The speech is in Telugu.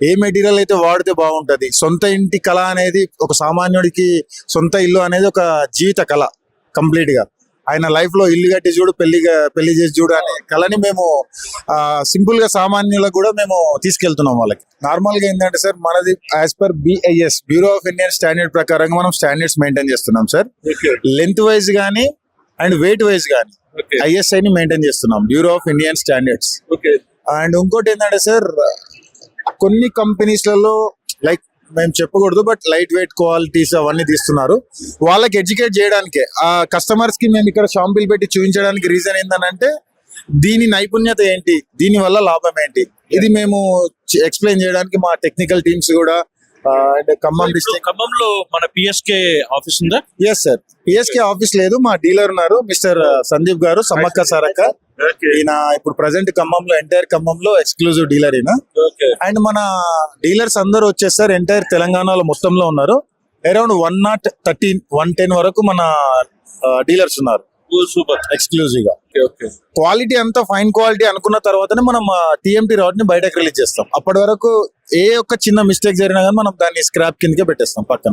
ఏ మెటీరియల్ అయితే వాడితే బాగుంటది. సొంత ఇంటి కళ అనేది ఒక సామాన్యుడికి సొంత ఇల్లు అనేది ఒక జీవిత కళ కంప్లీట్ గా. ఆయన లైఫ్ లో ఇల్లు కట్టి చూడు, పెళ్లి చేసి చూడు అనే కళని మేము సింపుల్ గా సామాన్యులకు కూడా మేము తీసుకెళ్తున్నాం వాళ్ళకి. నార్మల్ గా ఏంటంటే సార్, మనది as per BIS, bureau of Indian standard ప్రకారంగా మనం స్టాండర్డ్స్ మెయింటైన్ చేస్తున్నాం సార్. లెంత్ వైజ్ గానీ అండ్ వెయిట్ వైజ్ గానీ ISI ని మెయింటైన్ చేస్తున్నాం, bureau of Indian standards. And ఇంకోటి ఏంటంటే సార్, కొన్ని కంపెనీస్లలో లైక్ మేము చెప్పకూడదు, బట్ లైట్ వెయిట్ క్వాలిటీస్ అవన్నీ తీస్తున్నారు. వాళ్ళకి ఎడ్యుకేట్ చేయడానికి, ఆ కస్టమర్స్ కి మేము ఇక్కడ షాంపిల్ పెట్టి చూపించడానికి రీజన్ ఏంటంటే దీని నైపుణ్యత ఏంటి, దీని వల్ల లాభం ఏంటి, ఇది మేము ఎక్స్ప్లెయిన్ చేయడానికి మా టెక్నికల్ టీమ్స్ కూడా ఖమ్మం డిస్ట్రిక్ట్. ఖమ్మంలో మన PSK ఆఫీస్ ఉందా? ఎస్ సార్, PSK ఆఫీస్ లేదు, మా డీలర్ ఉన్నారు మిస్టర్ సందీప్ గారు, సమ్మక్క సారక్క. ఈయన ఇప్పుడు ప్రెసెంట్ ఖమ్మంలో, ఎంటైర్ ఖమ్మంలో ఎక్స్క్లూజివ్ డీలర్ ఈయన. అండ్ మన డీలర్స్ అందరూ వచ్చేసారు, ఎంటైర్ తెలంగాణలో మొత్తంలో ఉన్నారు. అరౌండ్ 113, 110 వరకు మన డీలర్స్ ఉన్నారు. సూపర్, ఎక్స్క్లూజివ్ గా. క్వాలిటీ అంతా ఫైన్ క్వాలిటీ అనుకున్న తర్వాతనే మనం TMT రాడ్ ని బయటకు రిలీజ్ చేస్తాం. అప్పటి వరకు ఏ ఒక్క చిన్న మిస్టేక్ జరిగినా కానీ మనం దాన్ని స్క్రాప్ కిందకే పెట్టేస్తాం పక్కన.